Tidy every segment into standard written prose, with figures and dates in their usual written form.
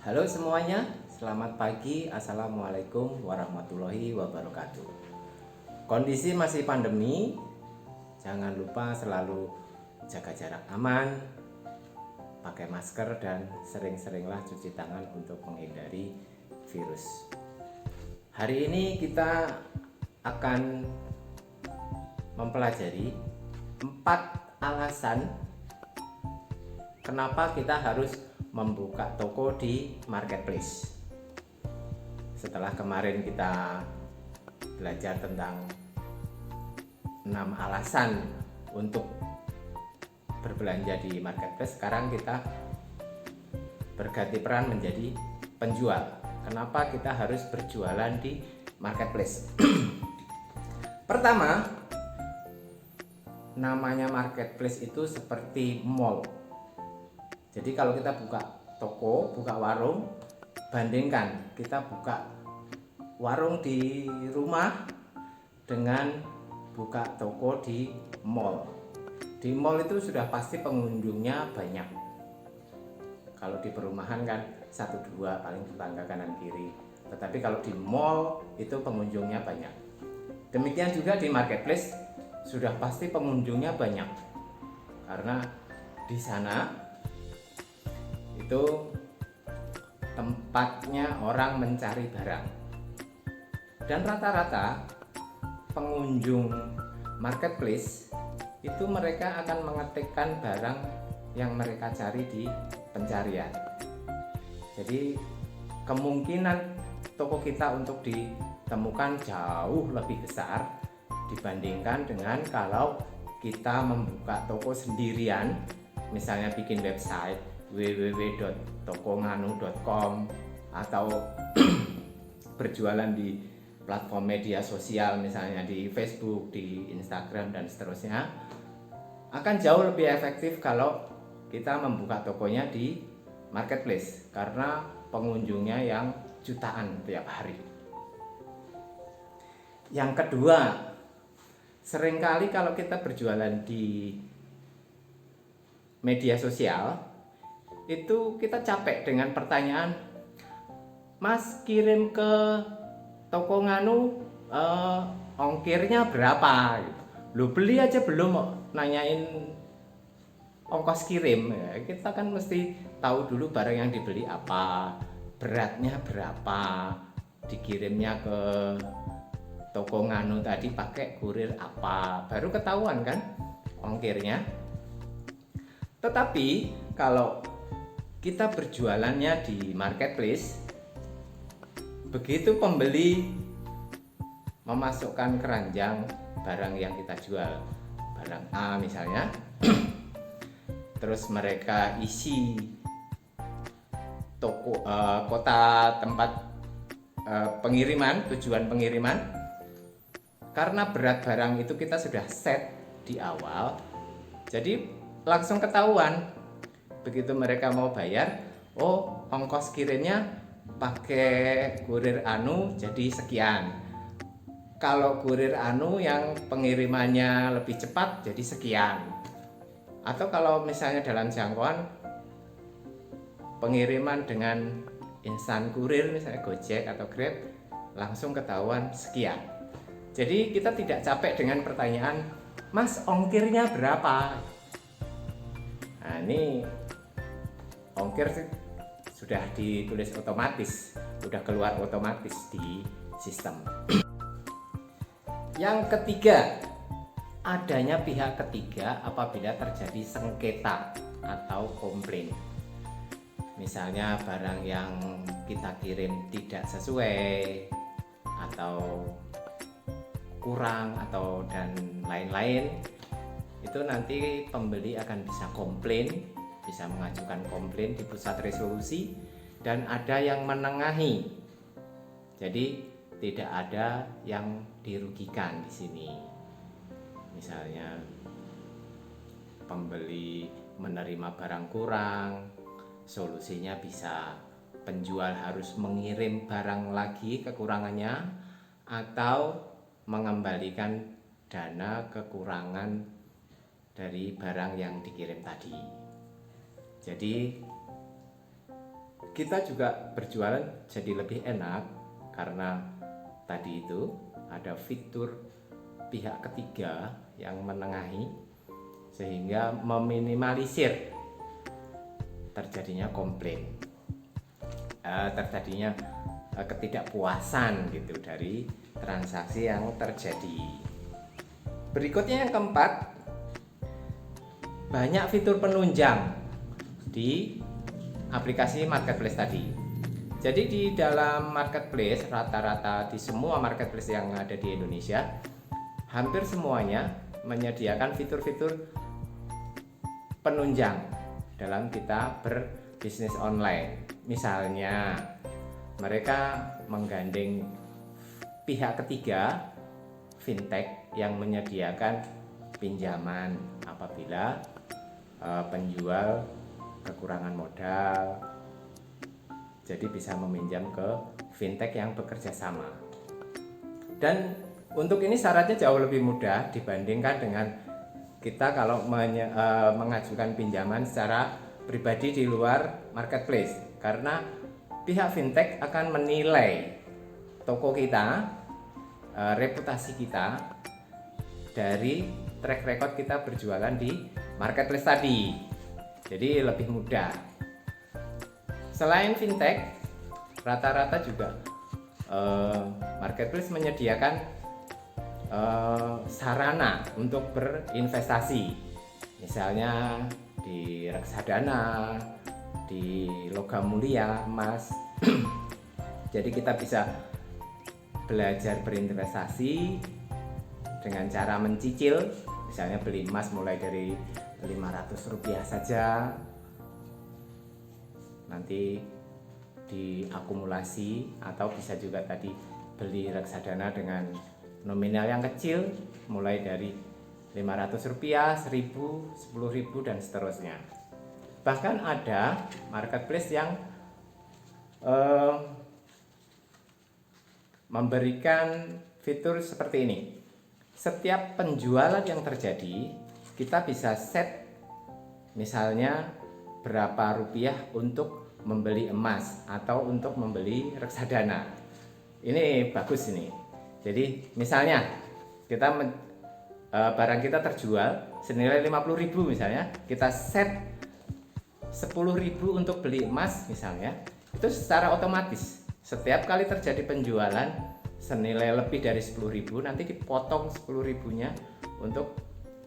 Halo semuanya, selamat pagi. Assalamualaikum warahmatullahi wabarakatuh. Kondisi masih pandemi, jangan lupa selalu jaga jarak aman, pakai masker, dan sering-seringlah cuci tangan untuk menghindari virus. Hari ini kita akan mempelajari 4 alasan kenapa kita harus membuka toko di marketplace. Setelah kemarin kita belajar tentang 6 alasan untuk berbelanja di marketplace, sekarang kita berganti peran menjadi penjual. Kenapa kita harus berjualan di marketplace? Pertama, namanya marketplace itu seperti mall. Jadi kalau kita buka toko, buka warung, bandingkan kita buka warung di rumah dengan buka toko di mall. Di mall itu sudah pasti pengunjungnya banyak. Kalau di perumahan kan 1-2 paling tetangga kanan kiri. Tetapi kalau di mall itu pengunjungnya banyak. Demikian juga di marketplace sudah pasti pengunjungnya banyak. Karena di sana itu tempatnya orang mencari barang, dan rata-rata pengunjung marketplace itu mereka akan mengetikkan barang yang mereka cari di pencarian. Jadi kemungkinan toko kita untuk ditemukan jauh lebih besar dibandingkan dengan kalau kita membuka toko sendirian, misalnya bikin website www.tokonganu.com atau berjualan di platform media sosial, misalnya di Facebook, di Instagram, dan seterusnya, akan jauh lebih efektif kalau kita membuka tokonya di marketplace karena pengunjungnya yang jutaan tiap hari. Yang kedua, seringkali kalau kita berjualan di media sosial itu kita capek dengan pertanyaan, Mas kirim ke toko nganu ongkirnya berapa? Lu beli aja belum nanyain ongkos kirim. Kita kan mesti tahu dulu barang yang dibeli apa, beratnya berapa, dikirimnya ke toko nganu tadi pakai kurir apa, baru ketahuan kan ongkirnya. Tetapi kalau kita berjualannya di marketplace, begitu pembeli memasukkan keranjang barang yang kita jual, barang A misalnya, terus mereka isi toko kota tempat pengiriman, tujuan pengiriman, karena berat barang itu kita sudah set di awal, jadi langsung ketahuan. Begitu mereka mau bayar, oh ongkos kirimnya pakai kurir anu jadi sekian. Kalau kurir anu yang pengirimannya lebih cepat jadi sekian. Atau kalau misalnya dalam jangkauan pengiriman dengan insan kurir, misalnya Gojek atau Grab, langsung ketahuan sekian. Jadi kita tidak capek dengan pertanyaan, Mas ongkirnya berapa? Nah ini ongkir sudah ditulis otomatis, sudah keluar otomatis di sistem. Yang ketiga, adanya pihak ketiga apabila terjadi sengketa atau komplain. Misalnya barang yang kita kirim tidak sesuai atau kurang atau dan lain-lain, itu nanti pembeli akan bisa komplain, bisa mengajukan komplain di pusat resolusi, dan ada yang menengahi. Jadi tidak ada yang dirugikan di sini. Misalnya pembeli menerima barang kurang, solusinya bisa penjual harus mengirim barang lagi kekurangannya atau mengembalikan dana kekurangan dari barang yang dikirim tadi. Jadi kita juga berjualan jadi lebih enak karena tadi itu ada fitur pihak ketiga yang menengahi sehingga meminimalisir terjadinya komplain, terjadinya ketidakpuasan gitu dari transaksi yang terjadi. Berikutnya yang keempat, banyak fitur penunjang di aplikasi marketplace tadi. Jadi di dalam marketplace, rata-rata di semua marketplace yang ada di Indonesia, hampir semuanya menyediakan fitur-fitur penunjang dalam kita berbisnis online. Misalnya, mereka menggandeng pihak ketiga fintech yang menyediakan pinjaman apabila penjual kekurangan modal, jadi bisa meminjam ke fintech yang bekerja sama. Dan untuk ini syaratnya jauh lebih mudah dibandingkan dengan kita kalau mengajukan pinjaman secara pribadi di luar marketplace, karena pihak fintech akan menilai toko kita, reputasi kita dari track record kita berjualan di marketplace tadi. Jadi lebih mudah. Selain fintech, rata-rata juga marketplace menyediakan sarana untuk berinvestasi, misalnya di reksadana, di logam mulia, emas. Jadi kita bisa belajar berinvestasi dengan cara mencicil, misalnya beli emas mulai dari Rp500 saja, nanti diakumulasi, atau bisa juga tadi beli reksadana dengan nominal yang kecil mulai dari Rp500, Rp1.000, Rp10.000 dan seterusnya. Bahkan ada marketplace yang memberikan fitur seperti ini. Setiap penjualan yang terjadi, kita bisa set misalnya berapa rupiah untuk membeli emas atau untuk membeli reksadana. Ini bagus ini. Jadi misalnya kita barang kita terjual senilai Rp50.000 misalnya, kita set Rp10.000 untuk beli emas misalnya, itu secara otomatis setiap kali terjadi penjualan senilai lebih dari Rp10.000 nanti dipotong Rp10.000-nya untuk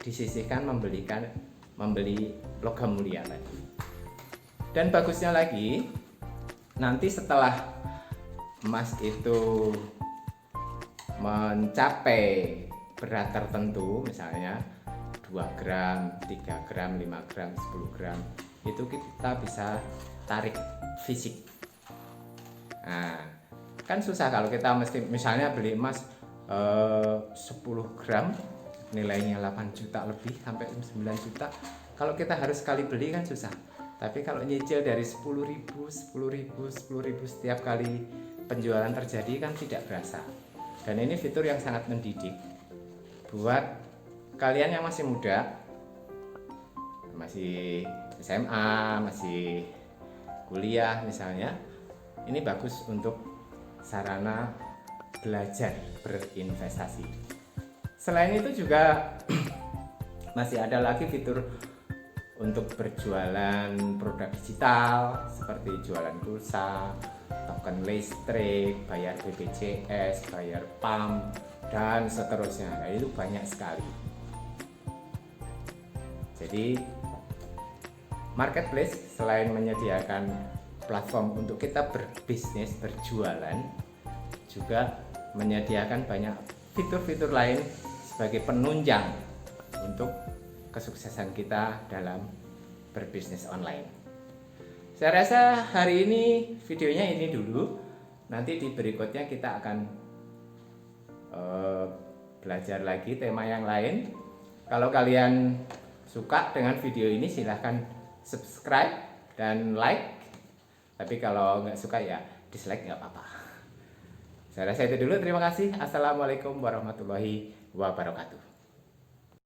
disisihkan membeli logam mulia tadi. Dan bagusnya lagi, nanti setelah emas itu mencapai berat tertentu, misalnya 2 gram, 3 gram, 5 gram, 10 gram, itu kita bisa tarik fisik. Nah, kan susah kalau kita mesti misalnya beli emas 10 gram nilainya 8 juta lebih sampai 9 juta. Kalau kita harus sekali beli kan susah. Tapi kalau nyicil dari 10.000 setiap kali penjualan terjadi kan tidak berasa. Dan ini fitur yang sangat mendidik buat kalian yang masih muda, masih SMA, masih kuliah misalnya. Ini bagus untuk sarana belajar berinvestasi. Selain itu juga masih ada lagi fitur untuk berjualan produk digital seperti jualan pulsa, token listrik, bayar BPJS, bayar PAM, dan seterusnya. Nah, itu banyak sekali. Jadi marketplace selain menyediakan platform untuk kita berbisnis, berjualan, juga menyediakan banyak fitur-fitur lain sebagai penunjang untuk kesuksesan kita dalam berbisnis online. Saya rasa hari ini videonya ini dulu. Nanti di berikutnya kita akan belajar lagi tema yang lain. Kalau kalian suka dengan video ini silahkan subscribe dan like. Tapi kalau nggak suka ya dislike, nggak apa-apa. Saya rasa itu dulu. Terima kasih. Assalamualaikum warahmatullahi wabarakatuh.